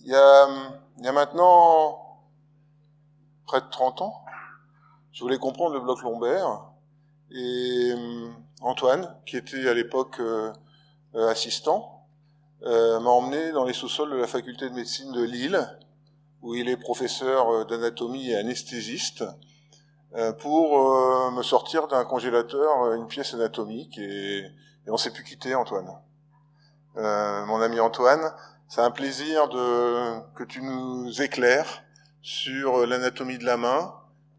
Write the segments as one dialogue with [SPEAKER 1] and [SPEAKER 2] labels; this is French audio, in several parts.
[SPEAKER 1] Il y a maintenant près de 30 ans, je voulais comprendre le bloc lombaire, et Antoine, qui était à l'époque assistant, m'a emmené dans les sous-sols de la faculté de médecine de Lille, où il est professeur d'anatomie et anesthésiste, pour me sortir d'un congélateur une pièce anatomique, et on s'est plus quitté, Antoine. Mon ami Antoine, c'est un plaisir que tu nous éclaires sur l'anatomie de la main,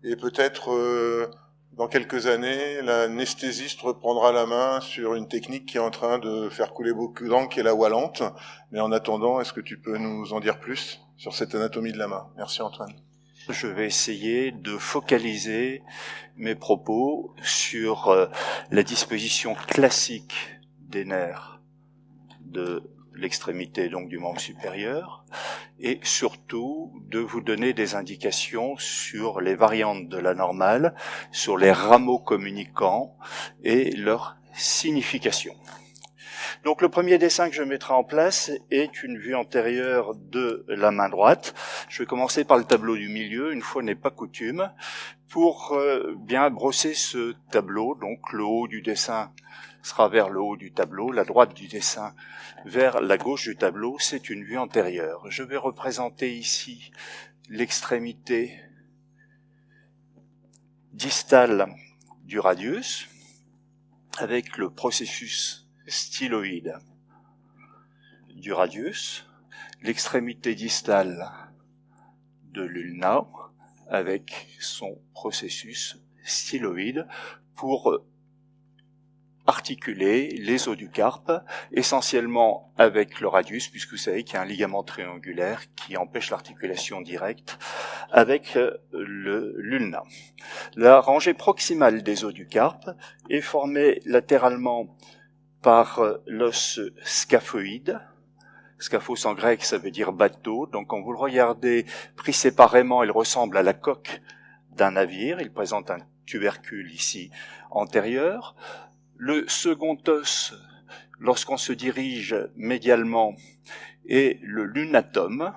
[SPEAKER 1] et peut-être dans quelques années, l'anesthésiste reprendra la main sur une technique qui est en train de faire couler beaucoup d'encre, qui est la wallante. Mais en attendant, est-ce que tu peux nous en dire plus sur cette anatomie de la main? Merci Antoine.
[SPEAKER 2] Je vais essayer de focaliser mes propos sur la disposition classique des nerfs de l'extrémité, donc du membre supérieur, et surtout de vous donner des indications sur les variantes de la normale, sur les rameaux communicants et leur signification. Donc le premier dessin que je mettrai en place est une vue antérieure de la main droite. Je vais commencer par le tableau du milieu, une fois n'est pas coutume, pour bien brosser ce tableau. Donc le haut du dessin sera vers le haut du tableau, la droite du dessin vers la gauche du tableau, c'est une vue antérieure. Je vais représenter ici l'extrémité distale du radius avec le processus styloïde du radius, l'extrémité distale de l'ulna avec son processus styloïde pour articuler les os du carpe, essentiellement avec le radius, puisque vous savez qu'il y a un ligament triangulaire qui empêche l'articulation directe avec l'ulna. La rangée proximale des os du carpe est formée latéralement par l'os scaphoïde. Scaphos en grec, ça veut dire bateau. Donc quand vous le regardez pris séparément, il ressemble à la coque d'un navire. Il présente un tubercule ici antérieur. Le second os, lorsqu'on se dirige médialement, est le lunatome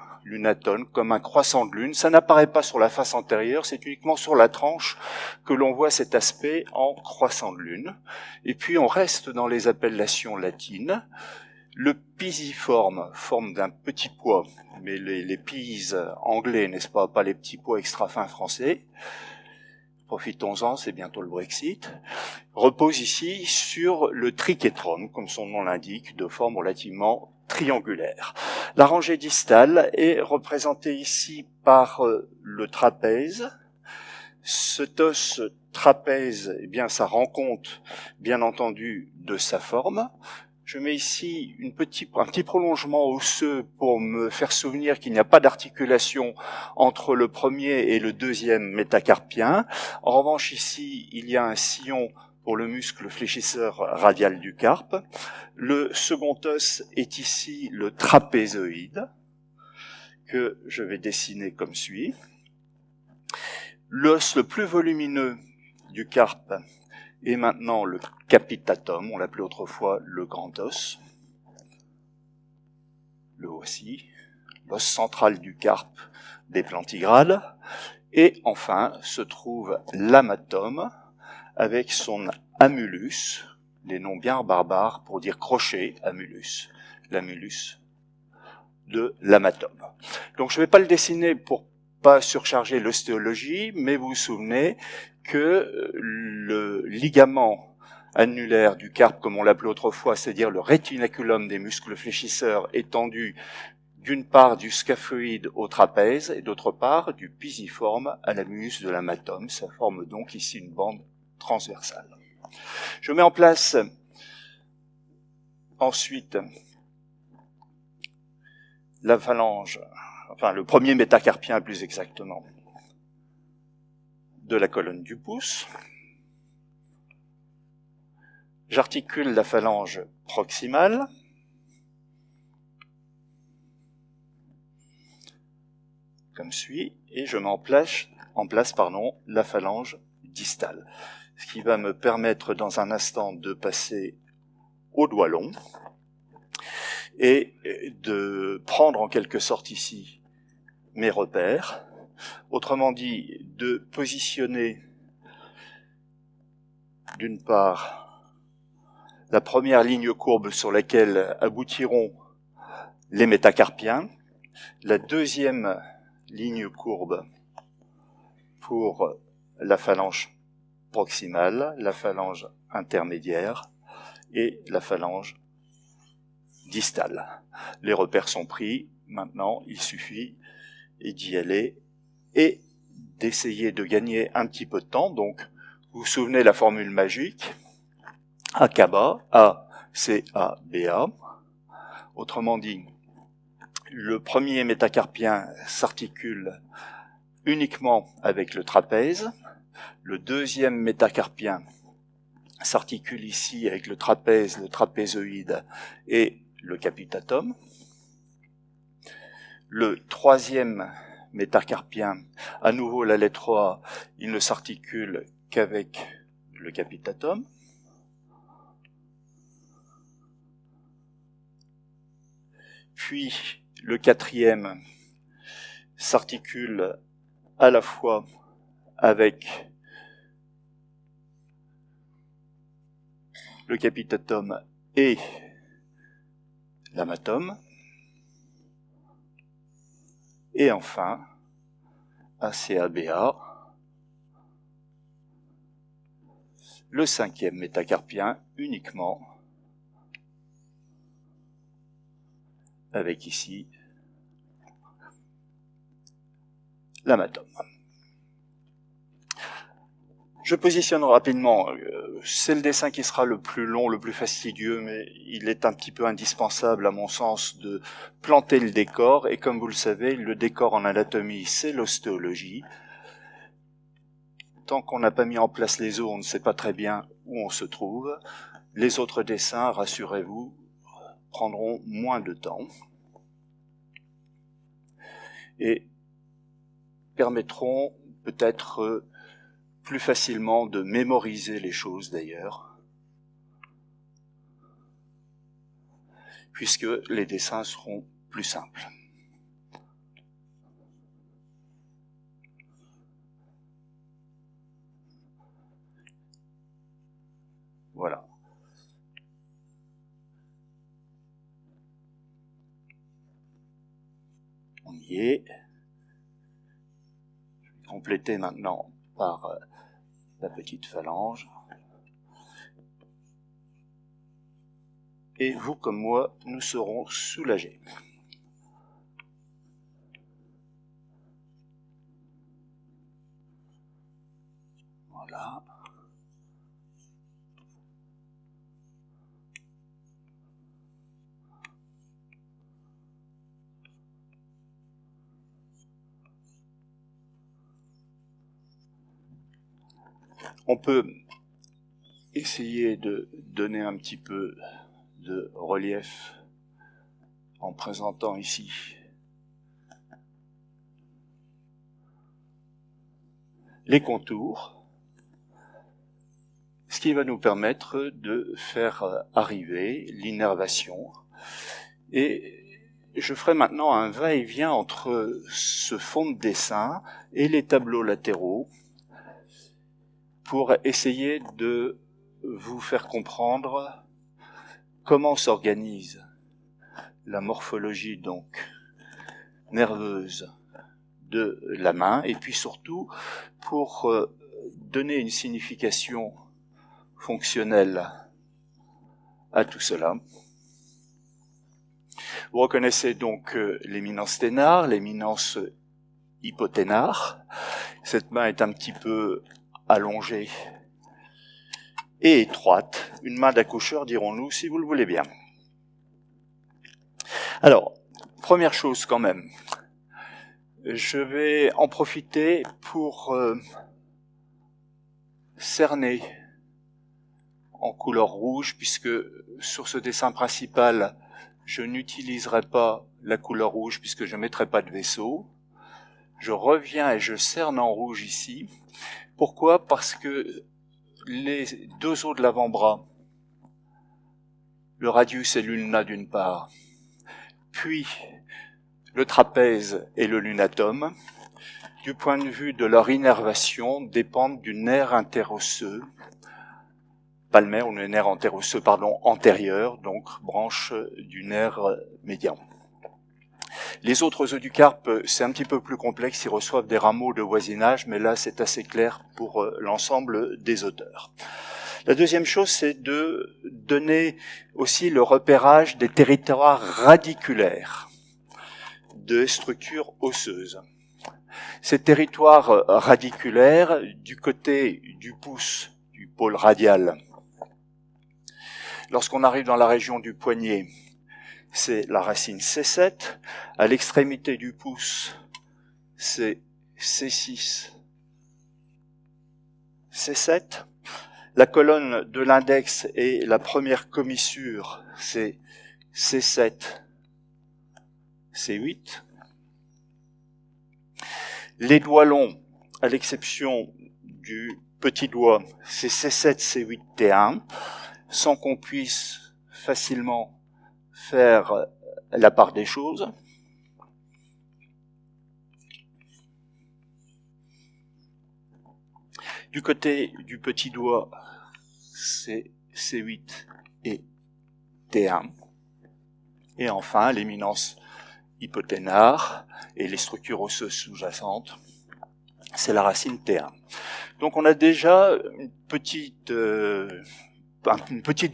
[SPEAKER 2] comme un croissant de lune. Ça n'apparaît pas sur la face antérieure, c'est uniquement sur la tranche que l'on voit cet aspect en croissant de lune. Et puis on reste dans les appellations latines. Le pisiforme, forme d'un petit pois, mais les pis anglais, n'est-ce pas les petits pois extra fins français, profitons-en, c'est bientôt le Brexit, repose ici sur le trichétrome, comme son nom l'indique, de forme relativement triangulaire. La rangée distale est représentée ici par le trapèze. Cet os trapèze, eh bien, ça rend compte, bien entendu, de sa forme. Je mets ici un petit prolongement osseux pour me faire souvenir qu'il n'y a pas d'articulation entre le premier et le deuxième métacarpien. En revanche, ici, il y a un sillon pour le muscle fléchisseur radial du carpe. Le second os est ici le trapézoïde, que je vais dessiner comme suit. L'os le plus volumineux du carpe est maintenant le capitatum, on l'appelait autrefois le grand os. Le voici, l'os central du carpe des plantigrades. Et enfin se trouve l'amatome avec son amulus, les noms bien barbares pour dire crochet, amulus, l'amulus de l'amatome. Donc je ne vais pas le dessiner pour pas surcharger l'ostéologie, mais vous vous souvenez que le ligament annulaire du carpe, comme on l'appelait autrefois, c'est-à-dire le rétinaculum des muscles fléchisseurs, étendu d'une part du scaphoïde au trapèze et d'autre part du pisiforme à l'amulus de l'amatome. Ça forme donc ici une bande transversale. Je mets en place ensuite la phalange, enfin le premier métacarpien plus exactement, de la colonne du pouce. J'articule la phalange proximale. Comme suit, et je mets en place la phalange distale. Ce qui va me permettre dans un instant de passer au doigt long et de prendre en quelque sorte ici mes repères, autrement dit, de positionner d'une part la première ligne courbe sur laquelle aboutiront les métacarpiens, la deuxième ligne courbe pour la phalange proximale, la phalange intermédiaire et la phalange distale. Les repères sont pris, maintenant il suffit d'y aller et d'essayer de gagner un petit peu de temps. Donc, vous vous souvenez la formule magique, ACABA, A, C, A, B, A. Autrement dit, le premier métacarpien s'articule uniquement avec le trapèze. Le deuxième métacarpien s'articule ici avec le trapèze, le trapézoïde et le capitatum. Le troisième métacarpien, à nouveau la lettre A, il ne s'articule qu'avec le capitatum. Puis le quatrième s'articule à la fois avec le capitatum et l'amatum. Et enfin, ACABA, le cinquième métacarpien uniquement avec ici l'amatum. Je positionne rapidement, c'est le dessin qui sera le plus long, le plus fastidieux, mais il est un petit peu indispensable à mon sens de planter le décor, et comme vous le savez, le décor en anatomie, c'est l'ostéologie. Tant qu'on n'a pas mis en place les os, on ne sait pas très bien où on se trouve. Les autres dessins, rassurez-vous, prendront moins de temps et permettront peut-être plus facilement de mémoriser les choses d'ailleurs, puisque les dessins seront plus simples. Voilà. On y est. Je vais compléter maintenant par la petite phalange. Et vous comme moi, nous serons soulagés. Voilà. On peut essayer de donner un petit peu de relief en présentant ici les contours, ce qui va nous permettre de faire arriver l'innervation. Et je ferai maintenant un va-et-vient entre ce fond de dessin et les tableaux latéraux pour essayer de vous faire comprendre comment s'organise la morphologie donc nerveuse de la main, et puis surtout pour donner une signification fonctionnelle à tout cela. Vous reconnaissez donc l'éminence ténare, l'éminence hypoténare. Cette main est un petit peu allongée et étroite, une main d'accoucheur, dirons-nous, si vous le voulez bien. Alors, première chose quand même, je vais en profiter pour cerner en couleur rouge, puisque sur ce dessin principal, je n'utiliserai pas la couleur rouge, puisque je ne mettrai pas de vaisseau. Je reviens et je cerne en rouge ici. Pourquoi ? Parce que les deux os de l'avant-bras, le radius et l'ulna d'une part, puis le trapèze et le lunatum, du point de vue de leur innervation, dépendent du nerf interosseux, palmaire ou le nerf interosseux, antérieur, donc branche du nerf médian. Les autres œufs du carpe, c'est un petit peu plus complexe, ils reçoivent des rameaux de voisinage, mais là c'est assez clair pour l'ensemble des auteurs. La deuxième chose, c'est de donner aussi le repérage des territoires radiculaires de structures osseuses. Ces territoires radiculaires, du côté du pouce, du pôle radial, lorsqu'on arrive dans la région du poignet, c'est la racine C7. À l'extrémité du pouce, c'est C6, C7. La colonne de l'index et la première commissure, c'est C7, C8. Les doigts longs, à l'exception du petit doigt, c'est C7, C8, T1, sans qu'on puisse facilement faire la part des choses. Du côté du petit doigt, c'est C8 et T1. Et enfin, l'éminence hypothénare et les structures osseuses sous-jacentes, c'est la racine T1. Donc on a déjà une petite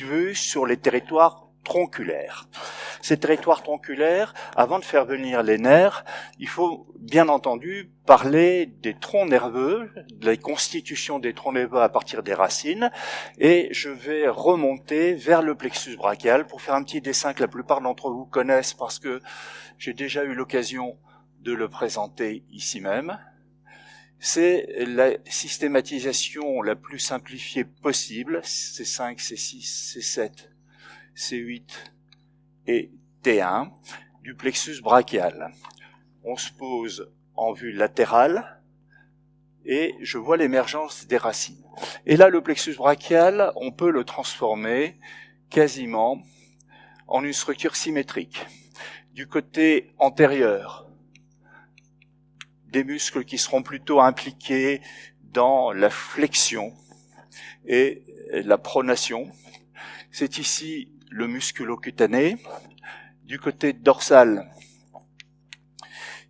[SPEAKER 2] vue sur les territoires tronculaires. Ces territoires tronculaires, avant de faire venir les nerfs, il faut bien entendu parler des troncs nerveux, de la constitution des troncs nerveux à partir des racines, et je vais remonter vers le plexus brachial pour faire un petit dessin que la plupart d'entre vous connaissent parce que j'ai déjà eu l'occasion de le présenter ici même. C'est la systématisation la plus simplifiée possible, C5, C6, C7, C8 et T1 du plexus brachial. On se pose en vue latérale et je vois l'émergence des racines. Et là, le plexus brachial, on peut le transformer quasiment en une structure symétrique. Du côté antérieur, des muscles qui seront plutôt impliqués dans la flexion et la pronation. C'est ici le musculo-cutané. Du côté dorsal,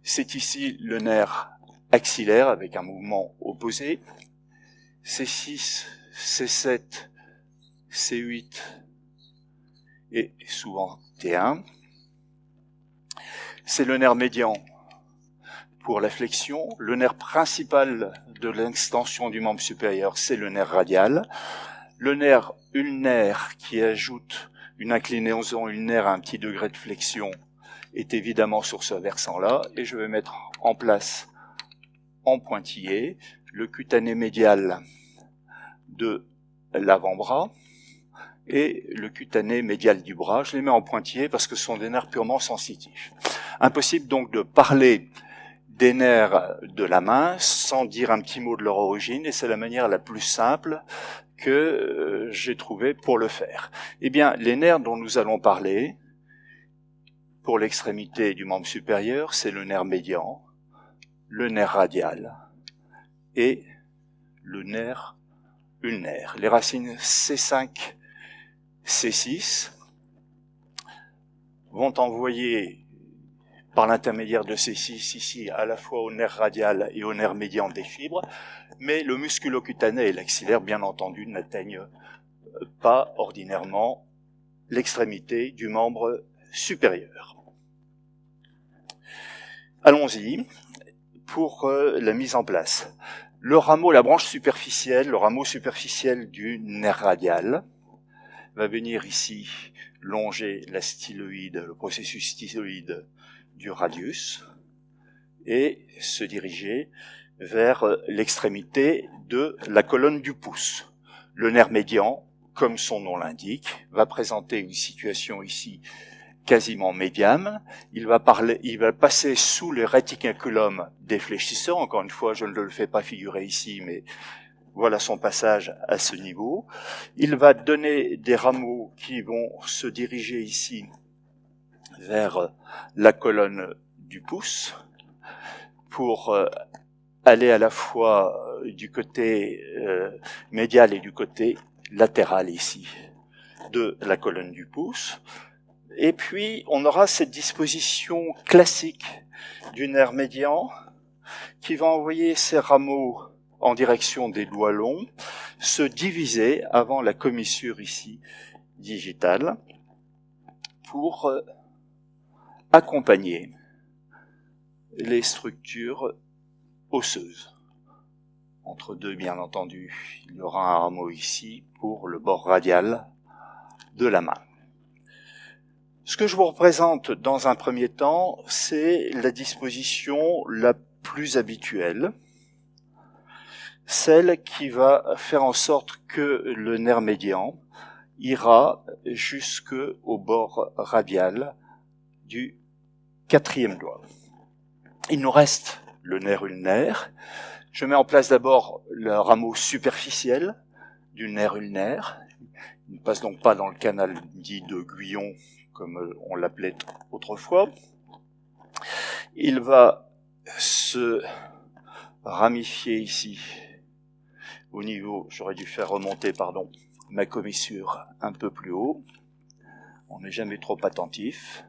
[SPEAKER 2] c'est ici le nerf axillaire avec un mouvement opposé. C6, C7, C8 et souvent T1. C'est le nerf médian pour la flexion. Le nerf principal de l'extension du membre supérieur, c'est le nerf radial. Le nerf ulnaire qui ajoute une inclinaison ulnaire à un petit degré de flexion est évidemment sur ce versant-là. Et je vais mettre en place en pointillé le cutané médial de l'avant-bras et le cutané médial du bras. Je les mets en pointillé parce que ce sont des nerfs purement sensitifs. Impossible donc de parler des nerfs de la main sans dire un petit mot de leur origine, et c'est la manière la plus simple que j'ai trouvé pour le faire. Eh bien, les nerfs dont nous allons parler, pour l'extrémité du membre supérieur, c'est le nerf médian, le nerf radial et le nerf ulnaire. Les racines C5, C6 vont envoyer par l'intermédiaire de C6 ici à la fois au nerf radial et au nerf médian des fibres, mais le musculo-cutané et l'axillaire, bien entendu, n'atteignent pas ordinairement l'extrémité du membre supérieur. Allons-y pour la mise en place. Le rameau, la branche superficielle, le rameau superficiel du nerf radial va venir ici longer la styloïde, le processus styloïde du radius et se diriger vers l'extrémité de la colonne du pouce. Le nerf médian, comme son nom l'indique, va présenter une situation ici quasiment médiane. Il va passer sous le réticulum des fléchisseurs. Encore une fois, je ne le fais pas figurer ici, mais voilà son passage à ce niveau. Il va donner des rameaux qui vont se diriger ici vers la colonne du pouce pour aller à la fois du côté médial et du côté latéral ici de la colonne du pouce. Et puis on aura cette disposition classique du nerf médian qui va envoyer ses rameaux en direction des doigts longs, se diviser avant la commissure ici digitale pour accompagner les structures osseuses. Entre deux, bien entendu, il y aura un rameau ici pour le bord radial de la main. Ce que je vous représente dans un premier temps, c'est la disposition la plus habituelle, celle qui va faire en sorte que le nerf médian ira jusqu'au bord radial du quatrième doigt. Il nous reste le nerf ulnaire. Je mets en place d'abord le rameau superficiel du nerf ulnaire. Il ne passe donc pas dans le canal dit de Guyon, comme on l'appelait autrefois. Il va se ramifier ici au niveau, j'aurais dû faire remonter, ma commissure un peu plus haut. On n'est jamais trop attentif.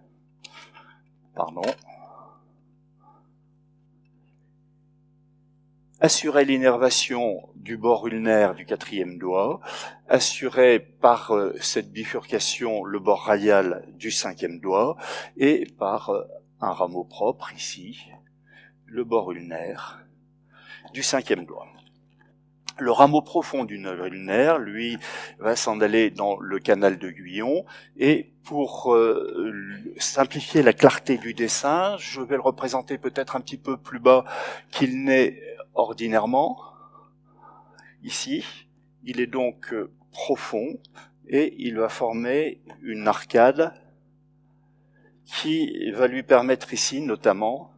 [SPEAKER 2] Assurer l'innervation du bord ulnaire du quatrième doigt, assurer par cette bifurcation le bord radial du cinquième doigt, et par un rameau propre ici, le bord ulnaire du cinquième doigt. Le rameau profond du nerf ulnaire, lui, va s'en aller dans le canal de Guyon, et pour simplifier la clarté du dessin, je vais le représenter peut-être un petit peu plus bas qu'il n'est ordinairement. Ici, il est donc profond, et il va former une arcade qui va lui permettre ici, notamment,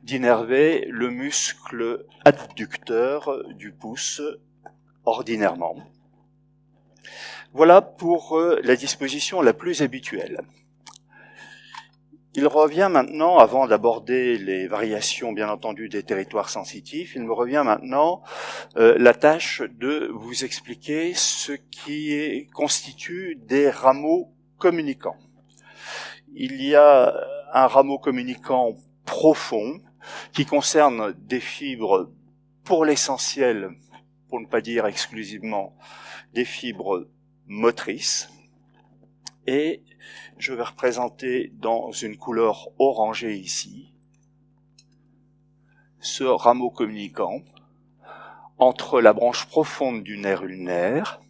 [SPEAKER 2] d'innerver le muscle adducteur du pouce ordinairement. Voilà pour la disposition la plus habituelle. Il revient maintenant, avant d'aborder les variations bien entendu des territoires sensitifs, il me revient maintenant la tâche de vous expliquer ce qui constitue des rameaux communicants. Il y a un rameau communicant profond qui concerne des fibres, pour l'essentiel, pour ne pas dire exclusivement, des fibres motrices. Et je vais représenter dans une couleur orangée ici ce rameau communicant entre la branche profonde du nerf ulnaire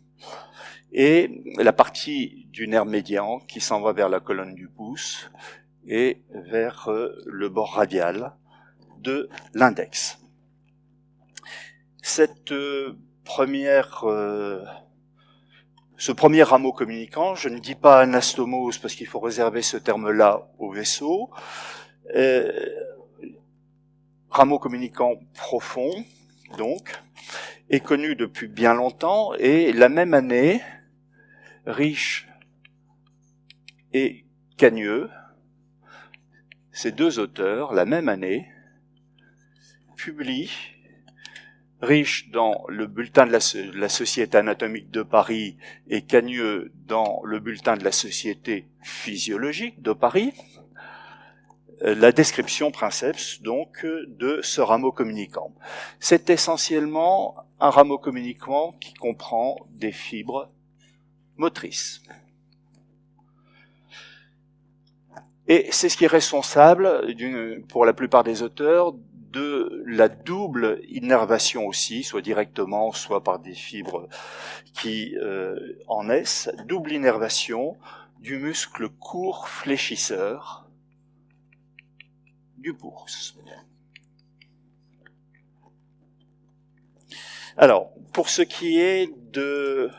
[SPEAKER 2] et la partie du nerf médian qui s'en va vers la colonne du pouce et vers le bord radial de l'index. Ce premier rameau communicant, je ne dis pas anastomose parce qu'il faut réserver ce terme-là au vaisseau, rameau communicant profond, donc, est connu depuis bien longtemps, et la même année, Riche et Cagneux, ces deux auteurs, la même année, publient, Riche dans le bulletin de la Société anatomique de Paris et Cagneux dans le bulletin de la Société physiologique de Paris, la description princeps donc de ce rameau communicant. C'est essentiellement un rameau communicant qui comprend des fibres motrices. Et c'est ce qui est responsable, pour la plupart des auteurs, de la double innervation aussi, soit directement, soit par des fibres qui en naissent, double innervation du muscle court fléchisseur du pouce. Alors, pour ce qui est de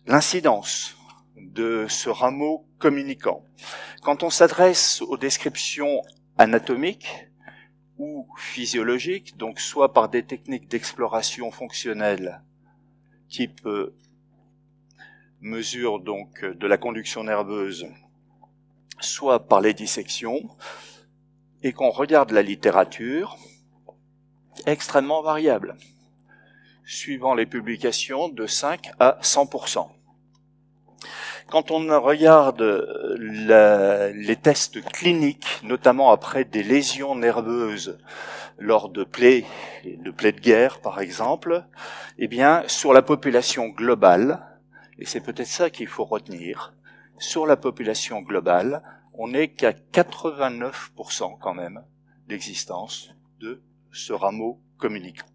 [SPEAKER 2] l'incidence de ce rameau communicant, quand on s'adresse aux descriptions anatomiques ou physiologiques, donc soit par des techniques d'exploration fonctionnelle, type mesure donc de la conduction nerveuse, soit par les dissections, et qu'on regarde la littérature, extrêmement variable, suivant les publications de 5 à 100%. Quand on regarde les tests cliniques, notamment après des lésions nerveuses lors de plaies de guerre par exemple, eh bien sur la population globale, et c'est peut-être ça qu'il faut retenir, sur la population globale, on n'est qu'à 89% quand même d'existence de ce rameau communicant.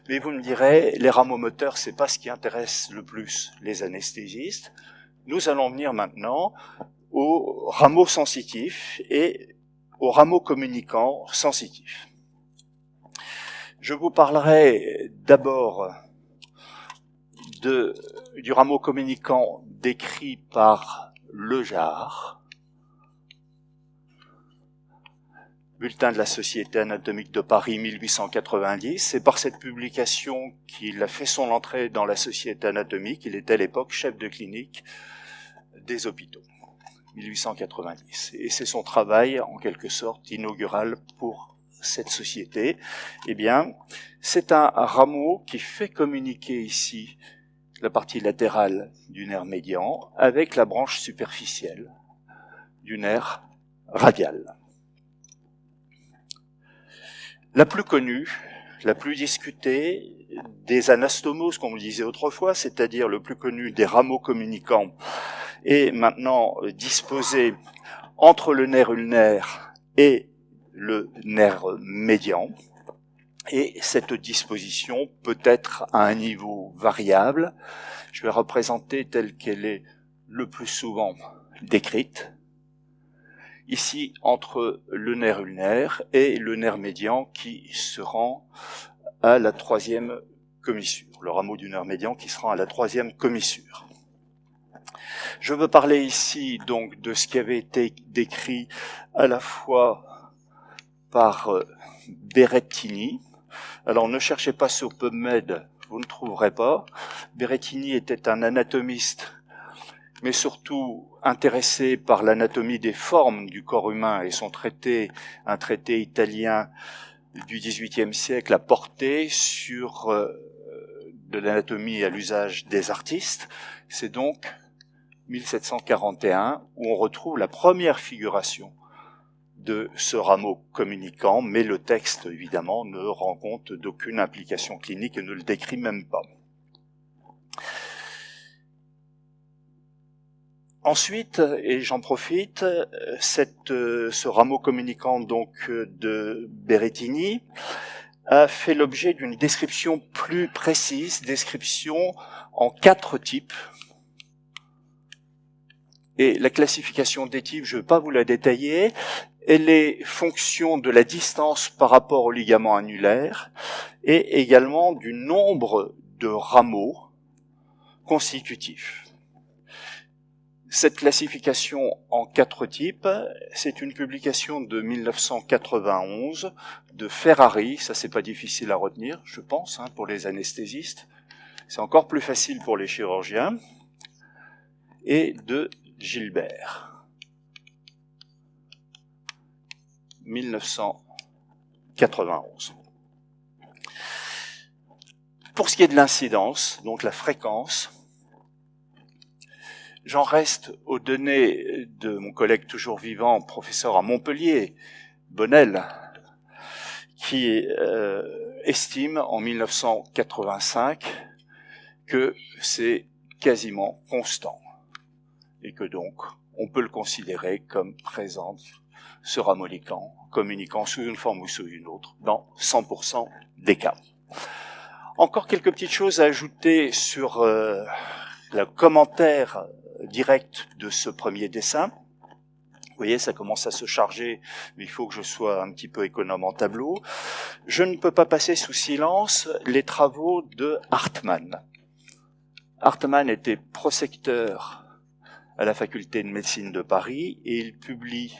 [SPEAKER 2] Mais vous me direz, les rameaux moteurs, c'est pas ce qui intéresse le plus les anesthésistes. Nous allons venir maintenant aux rameaux sensitifs et aux rameaux communicants sensitifs. Je vous parlerai d'abord du rameau communicant décrit par Lejar, Bulletin de la Société anatomique de Paris 1890. C'est par cette publication qu'il a fait son entrée dans la Société anatomique. Il était à l'époque chef de clinique des hôpitaux, 1890. Et c'est son travail, en quelque sorte, inaugural pour cette société. Eh bien, c'est un rameau qui fait communiquer ici la partie latérale du nerf médian avec la branche superficielle du nerf radial. La plus connue, la plus discutée des anastomoses, comme on le disait autrefois, c'est-à-dire le plus connu des rameaux communicants, est maintenant disposé entre le nerf ulnaire et le nerf médian. Et cette disposition peut être à un niveau variable. Je vais représenter telle qu'elle est le plus souvent décrite. Ici, entre le nerf ulnaire et le nerf médian qui se rend à la troisième commissure. Le rameau du nerf médian qui se rend à la troisième commissure. Je veux parler ici donc de ce qui avait été décrit à la fois par Berrettini. Alors ne cherchez pas sur PubMed, vous ne trouverez pas. Berrettini était un anatomiste, mais surtout intéressé par l'anatomie des formes du corps humain, et son traité, un traité italien du XVIIIe siècle, a porté sur de l'anatomie à l'usage des artistes. C'est donc 1741 où on retrouve la première figuration de ce rameau communicant, mais le texte, évidemment, ne rend compte d'aucune implication clinique et ne le décrit même pas. Ensuite, et j'en profite, ce rameau communicant donc de Berrettini a fait l'objet d'une description plus précise, description en 4 types. Et la classification des types, je ne vais pas vous la détailler, elle est fonction de la distance par rapport au ligament annulaire et également du nombre de rameaux constitutifs. Cette classification en 4 types, c'est une publication de 1991 de Ferrari, ça c'est pas difficile à retenir, je pense, pour les anesthésistes, c'est encore plus facile pour les chirurgiens, et de Gilbert. 1991. Pour ce qui est de l'incidence, donc la fréquence, j'en reste aux données de mon collègue toujours vivant, professeur à Montpellier, Bonnel, qui estime en 1985 que c'est quasiment constant et que donc on peut le considérer comme présent ce rameau communicant sous une forme ou sous une autre dans 100% des cas. Encore quelques petites choses à ajouter sur le commentaire direct de ce premier dessin. Vous voyez, ça commence à se charger, mais il faut que je sois un petit peu économe en tableau. Je ne peux pas passer sous silence les travaux de Hartmann. Hartmann était prosecteur à la faculté de médecine de Paris et il publie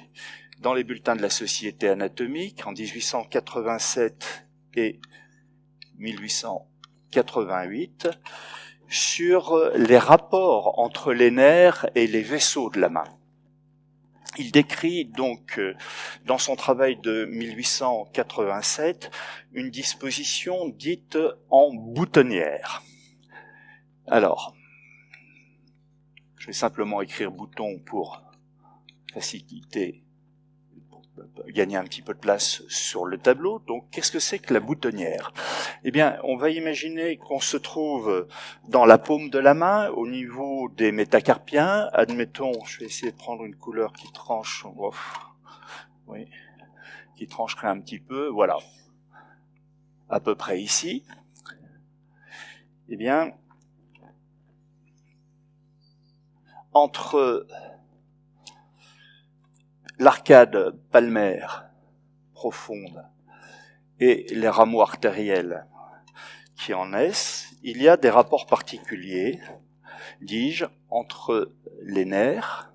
[SPEAKER 2] dans les bulletins de la Société anatomique en 1887 et 1888 sur les rapports entre les nerfs et les vaisseaux de la main. Il décrit donc dans son travail de 1887 une disposition dite en boutonnière. Alors, je vais simplement écrire bouton pour faciliter, pour gagner un petit peu de place sur le tableau. Donc, qu'est-ce que c'est que la boutonnière? Eh bien, on va imaginer qu'on se trouve dans la paume de la main, au niveau des métacarpiens. Admettons, je vais essayer de prendre une couleur qui tranche, oui, qui trancherait un petit peu, voilà, à peu près ici. Eh bien, entre l'arcade palmaire profonde et les rameaux artériels qui en naissent, il y a des rapports particuliers, dis-je, entre les nerfs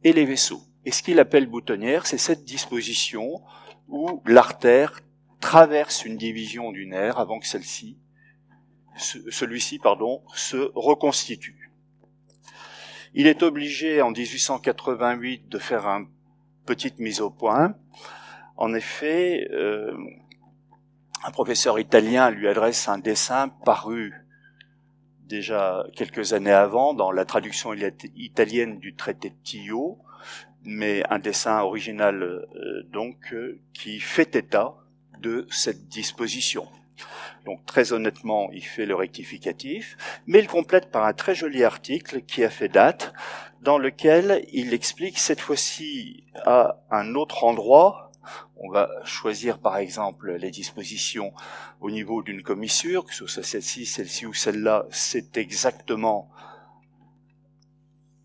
[SPEAKER 2] et les vaisseaux. Et ce qu'il appelle boutonnière, c'est cette disposition où l'artère traverse une division du nerf avant que celui-ci se reconstitue. Il est obligé en 1888 de faire une petite mise au point. En effet, un professeur italien lui adresse un dessin paru déjà quelques années avant dans la traduction italienne du traité de Tillot, mais un dessin original qui fait état de cette disposition. Donc très honnêtement, il fait le rectificatif, mais il complète par un très joli article qui a fait date, dans lequel il explique cette fois-ci à un autre endroit. On va choisir par exemple les dispositions au niveau d'une commissure, que ce soit celle-ci ou celle-là, c'est exactement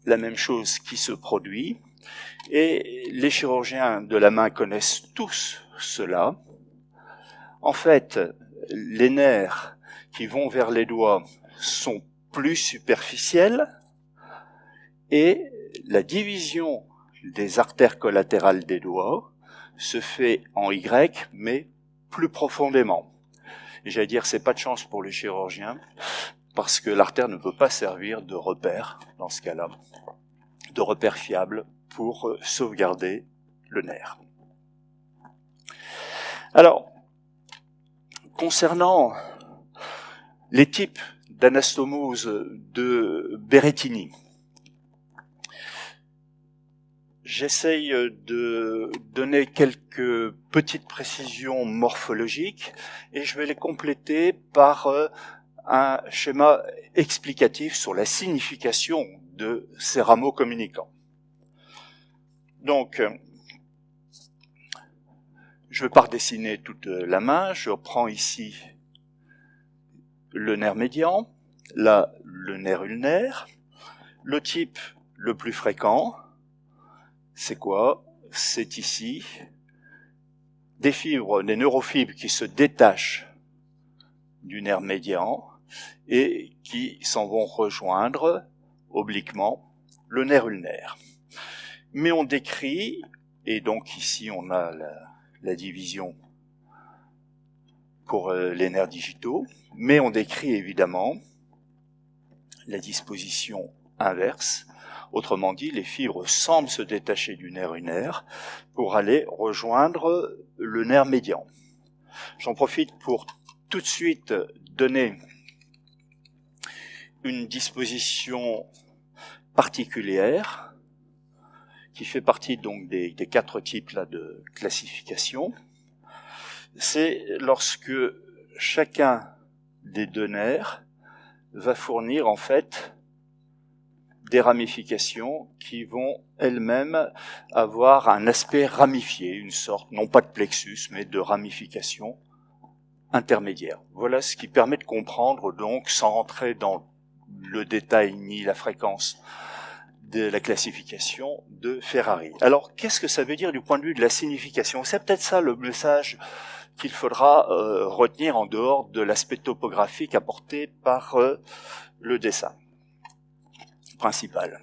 [SPEAKER 2] la même chose qui se produit. Et les chirurgiens de la main connaissent tous cela. En fait, les nerfs qui vont vers les doigts sont plus superficiels et la division des artères collatérales des doigts se fait en Y, mais plus profondément. Et j'allais dire, c'est pas de chance pour les chirurgiens, parce que l'artère ne peut pas servir de repère, dans ce cas-là, de repère fiable pour sauvegarder le nerf. Alors, concernant les types d'anastomose de Berrettini, j'essaye de donner quelques petites précisions morphologiques et je vais les compléter par un schéma explicatif sur la signification de ces rameaux communicants. Donc, je ne vais pas redessiner toute la main, je reprends ici le nerf médian, là le nerf ulnaire. Le type le plus fréquent, c'est quoi? C'est ici des neurofibres qui se détachent du nerf médian et qui s'en vont rejoindre obliquement le nerf ulnaire. Mais on décrit, et donc ici on a la division pour les nerfs digitaux, mais on décrit évidemment la disposition inverse. Autrement dit, les fibres semblent se détacher du nerf ulnaire pour aller rejoindre le nerf médian. J'en profite pour tout de suite donner une disposition particulière qui fait partie donc des 4 types là de classification. C'est lorsque chacun des 2 nerfs va fournir en fait des ramifications qui vont elles-mêmes avoir un aspect ramifié, une sorte, non pas de plexus, mais de ramification intermédiaire. Voilà ce qui permet de comprendre donc, sans rentrer dans le détail ni la fréquence de la classification de Ferrari. Alors, qu'est-ce que ça veut dire du point de vue de la signification? C'est peut-être ça le message qu'il faudra retenir en dehors de l'aspect topographique apporté par le dessin principal.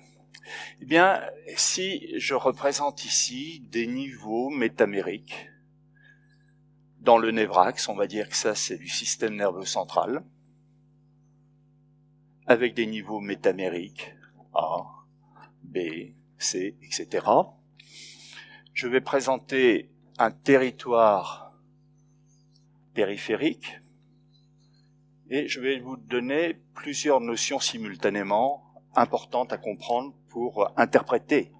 [SPEAKER 2] Eh bien, si je représente ici des niveaux métamériques dans le névrax, on va dire que ça c'est du système nerveux central, avec des niveaux métamériques A, B, C, etc. Je vais présenter un territoire périphérique et je vais vous donner plusieurs notions simultanément importantes à comprendre pour interpréter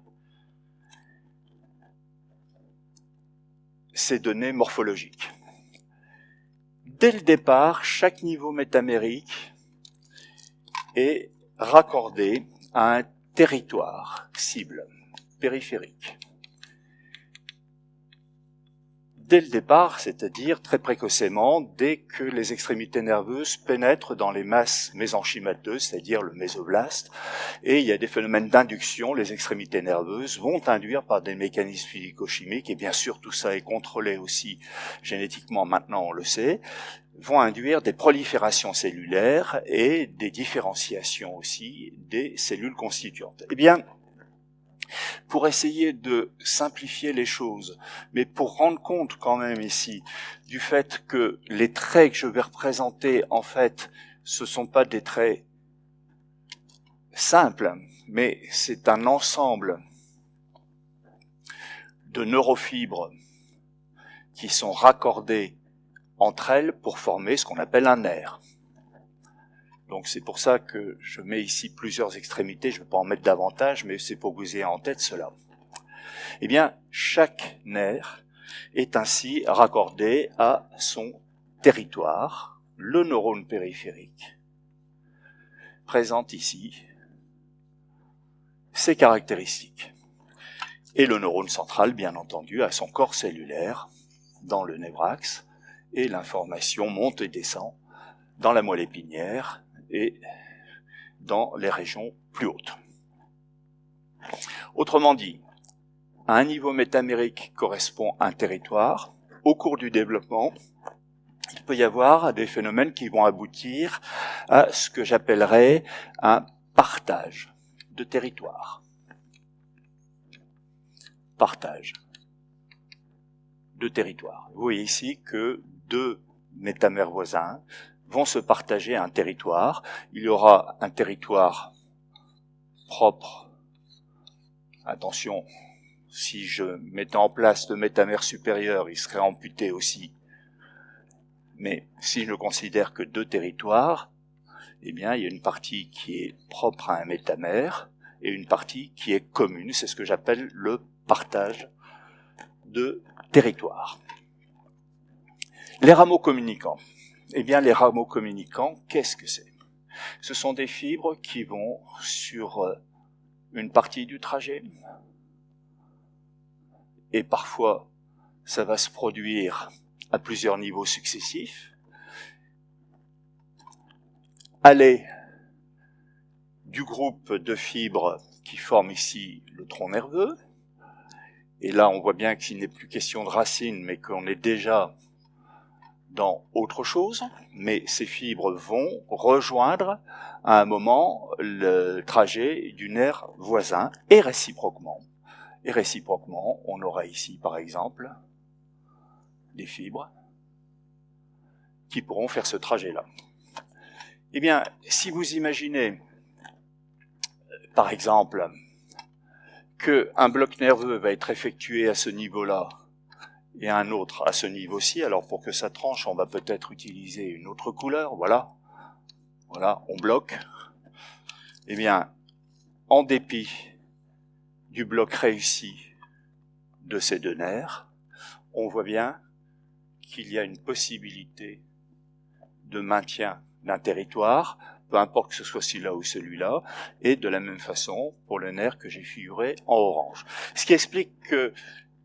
[SPEAKER 2] ces données morphologiques. Dès le départ, chaque niveau métamérique est raccordé à un territoire cible, périphérique. Dès le départ, c'est-à-dire très précocement, dès que les extrémités nerveuses pénètrent dans les masses mésenchymateuses, c'est-à-dire le mésoblast, et il y a des phénomènes d'induction, les extrémités nerveuses vont induire par des mécanismes physico-chimiques, et bien sûr tout ça est contrôlé aussi génétiquement, maintenant on le sait, vont induire des proliférations cellulaires et des différenciations aussi des cellules constituantes. Eh bien, pour essayer de simplifier les choses, mais pour rendre compte quand même ici du fait que les traits que je vais représenter, en fait, ce sont pas des traits simples, mais c'est un ensemble de neurofibres qui sont raccordées entre elles pour former ce qu'on appelle un nerf. Donc c'est pour ça que je mets ici plusieurs extrémités, je ne vais pas en mettre davantage, mais c'est pour que vous ayez en tête cela. Eh bien, chaque nerf est ainsi raccordé à son territoire, le neurone périphérique, présente ici ses caractéristiques. Et le neurone central, bien entendu, a son corps cellulaire dans le névrax, et l'information monte et descend dans la moelle épinière, et dans les régions plus hautes. Autrement dit, à un niveau métamérique correspond un territoire. Au cours du développement, il peut y avoir des phénomènes qui vont aboutir à ce que j'appellerais un partage de territoire. Partage de territoire. Vous voyez ici que deux métamères voisins vont se partager un territoire. Il y aura un territoire propre. Attention, si je mettais en place le métamère supérieur, il serait amputé aussi. Mais si je ne considère que deux territoires, eh bien, il y a une partie qui est propre à un métamère et une partie qui est commune. C'est ce que j'appelle le partage de territoire. Les rameaux communicants. Eh bien, les rameaux communicants, qu'est-ce que c'est? Ce sont des fibres qui vont sur une partie du trajet. Et parfois, ça va se produire à plusieurs niveaux successifs. Aller du groupe de fibres qui forment ici le tronc nerveux. Et là, on voit bien qu'il n'est plus question de racines, mais qu'on est déjà dans autre chose, mais ces fibres vont rejoindre à un moment le trajet du nerf voisin et réciproquement. Et réciproquement, on aura ici par exemple des fibres qui pourront faire ce trajet-là. Eh bien, si vous imaginez par exemple qu'un bloc nerveux va être effectué à ce niveau-là et un autre à ce niveau-ci, alors pour que ça tranche, on va peut-être utiliser une autre couleur, voilà, on bloque. Eh bien, en dépit du bloc réussi de ces deux nerfs, on voit bien qu'il y a une possibilité de maintien d'un territoire, peu importe que ce soit celui-là ou celui-là, et de la même façon pour le nerf que j'ai figuré en orange. Ce qui explique que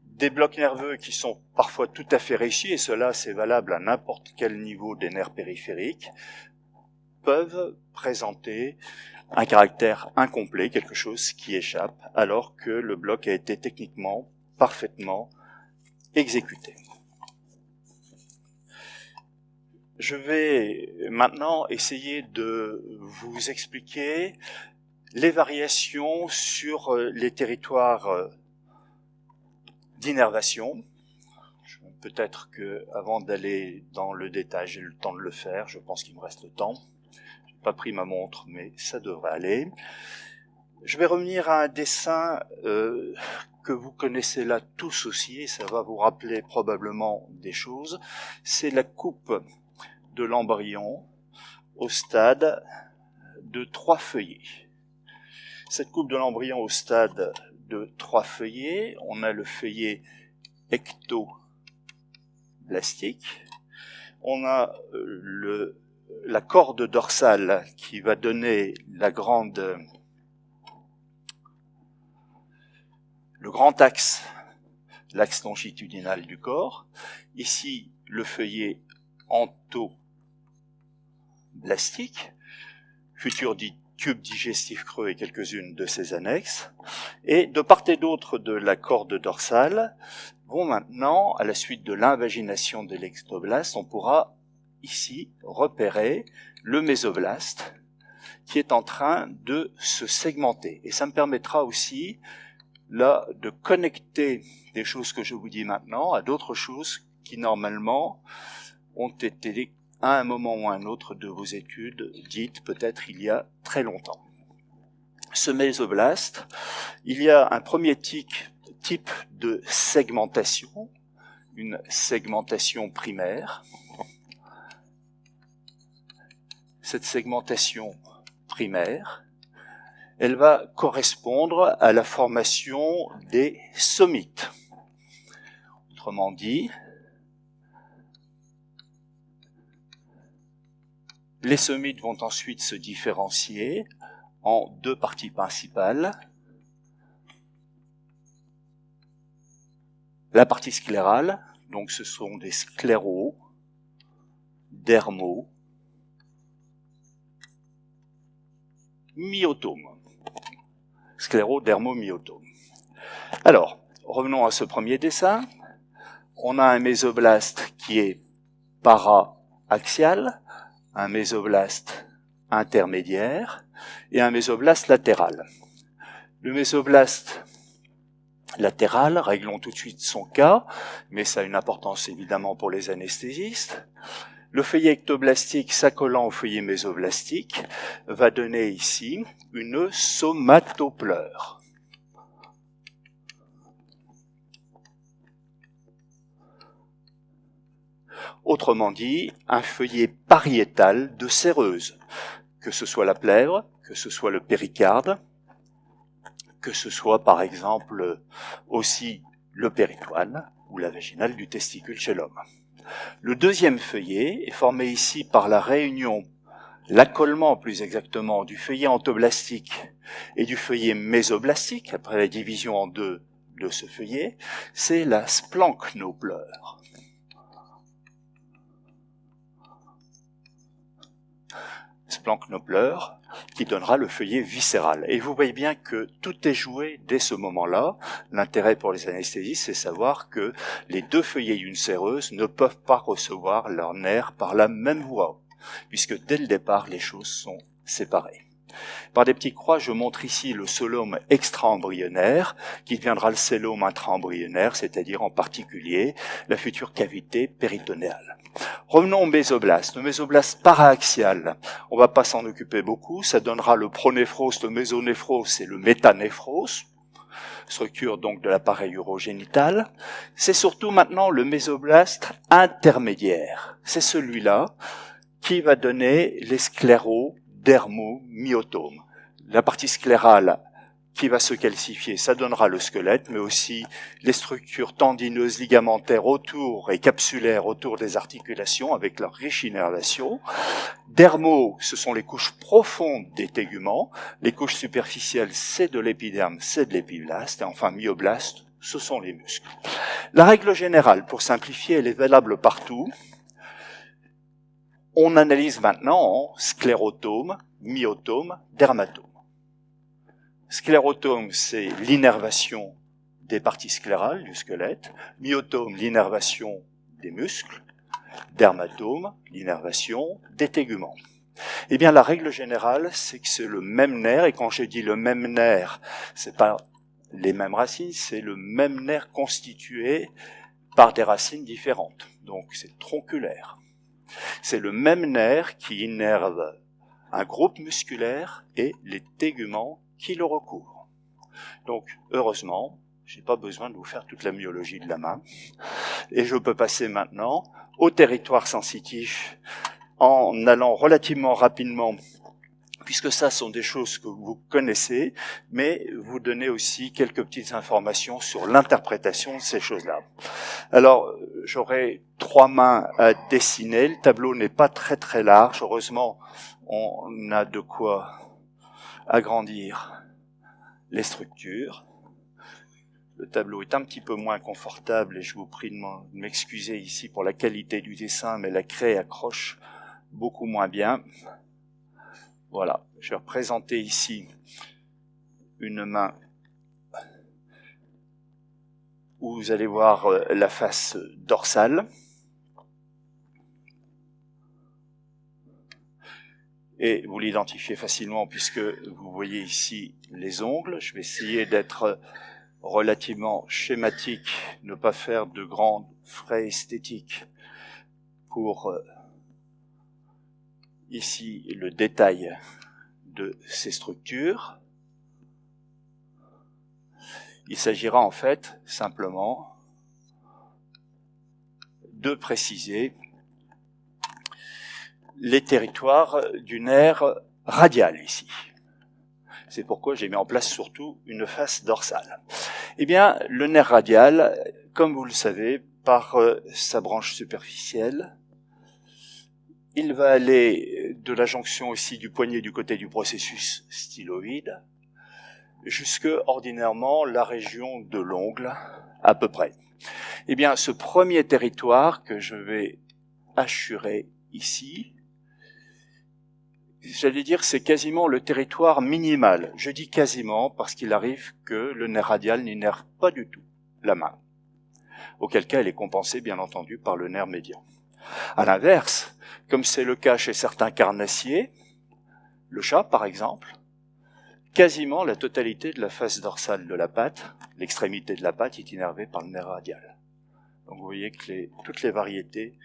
[SPEAKER 2] des blocs nerveux qui sont parfois tout à fait réussis, et cela c'est valable à n'importe quel niveau des nerfs périphériques, peuvent présenter un caractère incomplet, quelque chose qui échappe, alors que le bloc a été techniquement parfaitement exécuté. Je vais maintenant essayer de vous expliquer les variations sur les territoires d'innervation. Peut-être que, avant d'aller dans le détail, j'ai le temps de le faire. Je pense qu'il me reste le temps. J'ai pas pris ma montre, mais ça devrait aller. Je vais revenir à un dessin que vous connaissez là tous aussi, et ça va vous rappeler probablement des choses. C'est la coupe de l'embryon au stade de 3 feuillets. Cette coupe de l'embryon au stade de 3 feuillets, on a le feuillet ectoblastique, on a la corde dorsale qui va donner le grand axe, l'axe longitudinal du corps. Ici, le feuillet entoblastique, futur dit tube digestif creux et quelques-unes de ses annexes. Et de part et d'autre de la corde dorsale, bon, maintenant, à la suite de l'invagination de l'ectoblaste, on pourra ici repérer le mésoblaste qui est en train de se segmenter. Et ça me permettra aussi là de connecter des choses que je vous dis maintenant à d'autres choses qui normalement ont été à un moment ou à un autre de vos études dites peut-être il y a très longtemps. Ce mésoblaste, il y a un premier type de segmentation, une segmentation primaire. Cette segmentation primaire, elle va correspondre à la formation des somites. Autrement dit, les somites vont ensuite se différencier en 2 parties principales. La partie sclérale, donc ce sont des scléros, dermos, myotomes. Scléro-dermo-myotome. Alors, revenons à ce premier dessin. On a un mésoblaste qui est para-axial, un mésoblaste intermédiaire et un mésoblaste latéral. Le mésoblaste latéral, réglons tout de suite son cas, mais ça a une importance évidemment pour les anesthésistes. Le feuillet ectoblastique s'accolant au feuillet mésoblastique va donner ici une somatopleure. Autrement dit, un feuillet pariétal de séreuse, que ce soit la plèvre, que ce soit le péricarde, que ce soit par exemple aussi le péritoine ou la vaginale du testicule chez l'homme. Le deuxième feuillet est formé ici par la réunion, l'accollement plus exactement, du feuillet entoblastique et du feuillet mésoblastique, après la division en 2 de ce feuillet, c'est la splanchnopleure. Splanchnopleure, qui donnera le feuillet viscéral. Et vous voyez bien que tout est joué dès ce moment-là. L'intérêt pour les anesthésistes, c'est savoir que les 2 feuillets d'une séreuse ne peuvent pas recevoir leur nerf par la même voie, puisque dès le départ, les choses sont séparées. Par des petites croix, je montre ici le cœlome extra-embryonnaire, qui deviendra le cœlome intra-embryonnaire, c'est-à-dire en particulier la future cavité péritonéale. Revenons au mésoblaste. Le mésoblaste paraaxial, on va pas s'en occuper beaucoup, ça donnera le pronéphrose, le mésonéphrose et le métanéphrose, structure donc de l'appareil urogénital. C'est surtout maintenant le mésoblaste intermédiaire. C'est celui-là qui va donner les scléro-dermo-myotomes. La partie sclérale qui va se calcifier, ça donnera le squelette, mais aussi les structures tendineuses, ligamentaires autour et capsulaires autour des articulations avec leur riche innervation. Dermo, ce sont les couches profondes des téguments. Les couches superficielles, c'est de l'épiderme, c'est de l'épiblaste. Et enfin, myoblaste, ce sont les muscles. La règle générale, pour simplifier, elle est valable partout. On analyse maintenant en sclérotome, myotome, dermatome. Sclérotome, c'est l'innervation des parties sclérales du squelette. Myotome, l'innervation des muscles. Dermatome, l'innervation des téguments. Eh bien, la règle générale, c'est que c'est le même nerf, et quand je dis le même nerf, c'est pas les mêmes racines, c'est le même nerf constitué par des racines différentes. Donc, c'est tronculaire. C'est le même nerf qui innerve un groupe musculaire et les téguments qui le recouvre. Donc, heureusement, j'ai pas besoin de vous faire toute la myologie de la main. Et je peux passer maintenant au territoire sensitif en allant relativement rapidement, puisque ça sont des choses que vous connaissez, mais vous donner aussi quelques petites informations sur l'interprétation de ces choses-là. Alors, j'aurai 3 mains à dessiner. Le tableau n'est pas très très large. Heureusement, on a de quoi agrandir les structures. Le tableau est un petit peu moins confortable et je vous prie de m'excuser ici pour la qualité du dessin, mais la craie accroche beaucoup moins bien. Voilà, je vais représenter ici une main où vous allez voir la face dorsale. Et vous l'identifiez facilement puisque vous voyez ici les ongles. Je vais essayer d'être relativement schématique, ne pas faire de grands frais esthétiques pour ici le détail de ces structures. Il s'agira en fait simplement de préciser les territoires du nerf radial ici. C'est pourquoi j'ai mis en place surtout une face dorsale. Eh bien, le nerf radial, comme vous le savez, par sa branche superficielle, il va aller de la jonction aussi du poignet du côté du processus styloïde jusque, ordinairement, la région de l'ongle, à peu près. Eh bien, ce premier territoire que je vais hachurer ici, j'allais dire c'est quasiment le territoire minimal. Je dis quasiment parce qu'il arrive que le nerf radial n'innerve pas du tout la main. Auquel cas, elle est compensée, bien entendu, par le nerf médian. À l'inverse, comme c'est le cas chez certains carnassiers, le chat par exemple, quasiment la totalité de la face dorsale de la patte, l'extrémité de la patte est innervée par le nerf radial. Donc vous voyez que toutes les variétés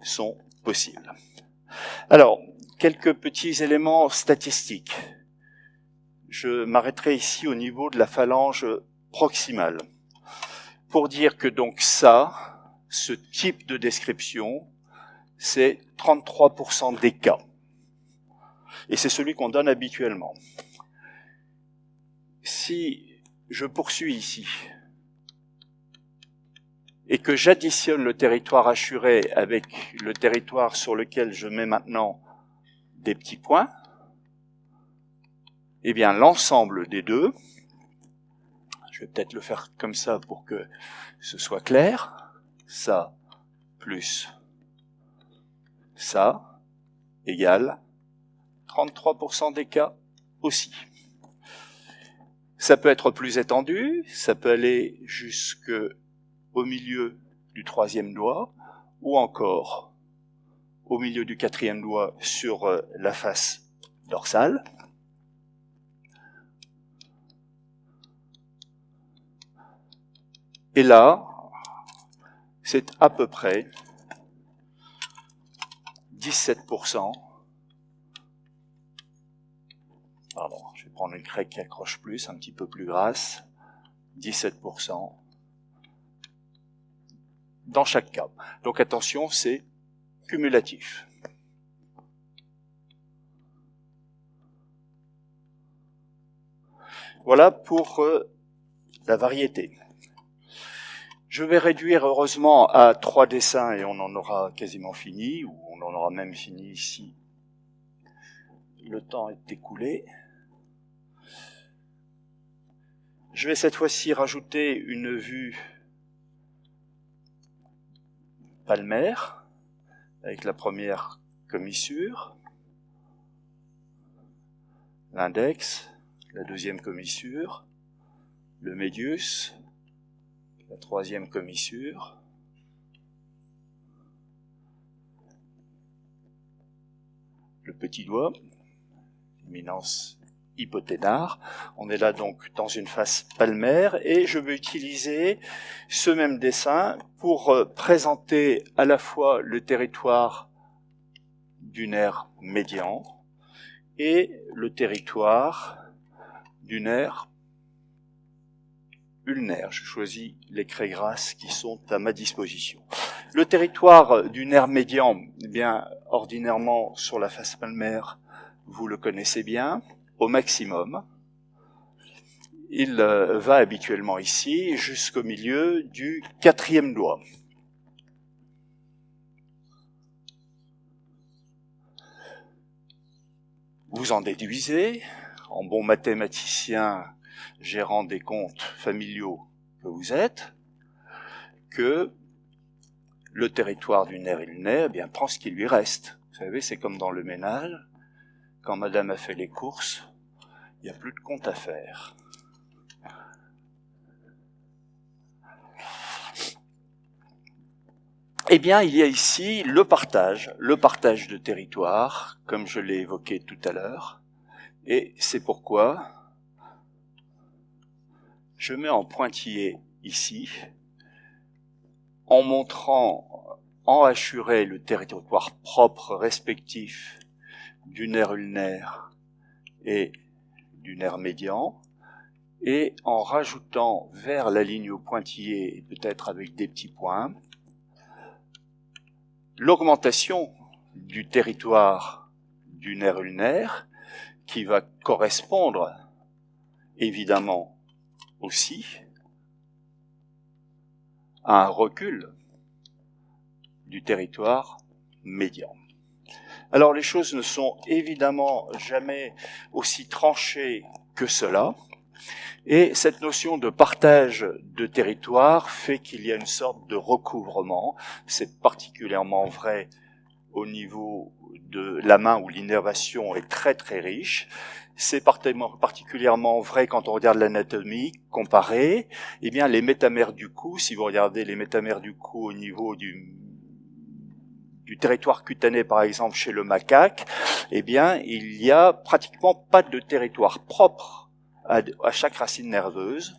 [SPEAKER 2] sont possibles. Alors, quelques petits éléments statistiques. Je m'arrêterai ici au niveau de la phalange proximale. Pour dire que donc ça, ce type de description, c'est 33% des cas. Et c'est celui qu'on donne habituellement. Si je poursuis ici, et que j'additionne le territoire hachuré avec le territoire sur lequel je mets maintenant des petits points, eh bien l'ensemble des deux, je vais peut-être le faire comme ça pour que ce soit clair, ça plus ça égale 33% des cas aussi. Ça peut être plus étendu, ça peut aller jusqu'au milieu du 3e doigt, ou encore au milieu du 4e doigt sur la face dorsale. Et là, c'est à peu près 17%. Pardon, je vais prendre une craie qui accroche plus, un petit peu plus grasse. 17% dans chaque cas. Donc attention, c'est cumulatif. Voilà pour la variété. Je vais réduire heureusement à 3 dessins et on en aura quasiment fini, ou on en aura même fini ici. Le temps est écoulé. Je vais cette fois-ci rajouter une vue palmaire avec la première commissure, l'index, la deuxième commissure, le médius, la troisième commissure, le petit doigt, éminence hypoténare. On est là donc dans une face palmaire et je vais utiliser ce même dessin pour présenter à la fois le territoire du nerf médian et le territoire du nerf ulnaire. Je choisis les craies grasses qui sont à ma disposition. Le territoire du nerf médian, eh bien, ordinairement, sur la face palmaire, vous le connaissez bien, au maximum. Il va habituellement ici jusqu'au milieu du 4e doigt. Vous en déduisez, en bon mathématicien gérant des comptes familiaux que vous êtes, que le territoire du nerf ulnaire, eh bien, prend ce qui lui reste. Vous savez, c'est comme dans le ménage, quand madame a fait les courses, il n'y a plus de compte à faire. Eh bien, il y a ici le partage de territoire, comme je l'ai évoqué tout à l'heure, et c'est pourquoi je mets en pointillé ici, en montrant en hachuré le territoire propre respectif du nerf ulnaire et du nerf médian, et en rajoutant vers la ligne au pointillé, peut-être avec des petits points, l'augmentation du territoire du nerf ulnaire, qui va correspondre évidemment aussi à un recul du territoire médian. Alors les choses ne sont évidemment jamais aussi tranchées que cela, et cette notion de partage de territoire fait qu'il y a une sorte de recouvrement. C'est particulièrement vrai au niveau de la main où l'innervation est très très riche. C'est particulièrement vrai quand on regarde l'anatomie comparée. Eh bien, les métamères du cou, si vous regardez les métamères du cou au niveau du territoire cutané, par exemple, chez le macaque, eh bien, il n'y a pratiquement pas de territoire propre à chaque racine nerveuse.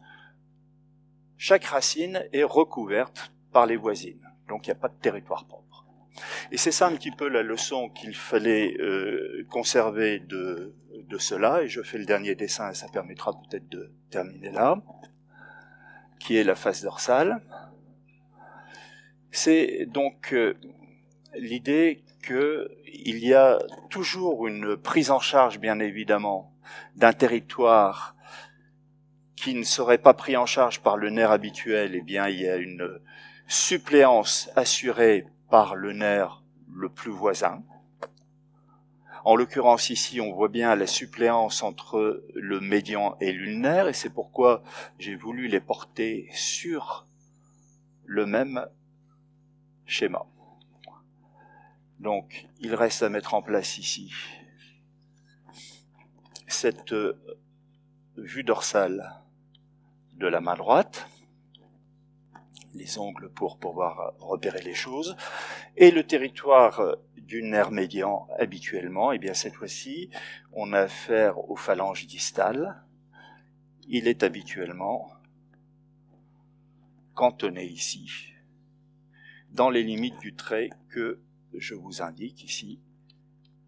[SPEAKER 2] Chaque racine est recouverte par les voisines. Donc, il n'y a pas de territoire propre. Et c'est ça un petit peu la leçon qu'il fallait conserver de cela, et je fais le dernier dessin, et ça permettra peut-être de terminer là, qui est la face dorsale. C'est donc l'idée qu'il y a toujours une prise en charge, bien évidemment, d'un territoire qui ne serait pas pris en charge par le nerf habituel. Eh bien, il y a une suppléance assurée par le nerf le plus voisin. En l'occurrence ici, on voit bien la suppléance entre le médian et l'ulnaire, et c'est pourquoi j'ai voulu les porter sur le même schéma. Donc, il reste à mettre en place ici cette vue dorsale de la main droite, les ongles pour pouvoir repérer les choses, et le territoire du nerf médian habituellement, et bien cette fois-ci, on a affaire aux phalanges distales. Il est habituellement cantonné ici, dans les limites du trait que je vous indique ici.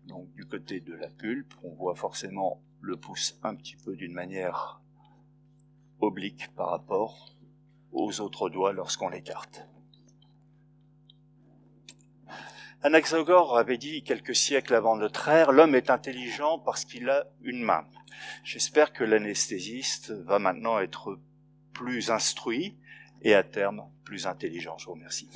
[SPEAKER 2] Donc du côté de la pulpe, on voit forcément le pouce un petit peu d'une manière oblique par rapport aux autres doigts lorsqu'on l'écarte. Anaxagore avait dit quelques siècles avant notre ère, l'homme est intelligent parce qu'il a une main. J'espère que l'anesthésiste va maintenant être plus instruit et à terme plus intelligent. Je vous remercie.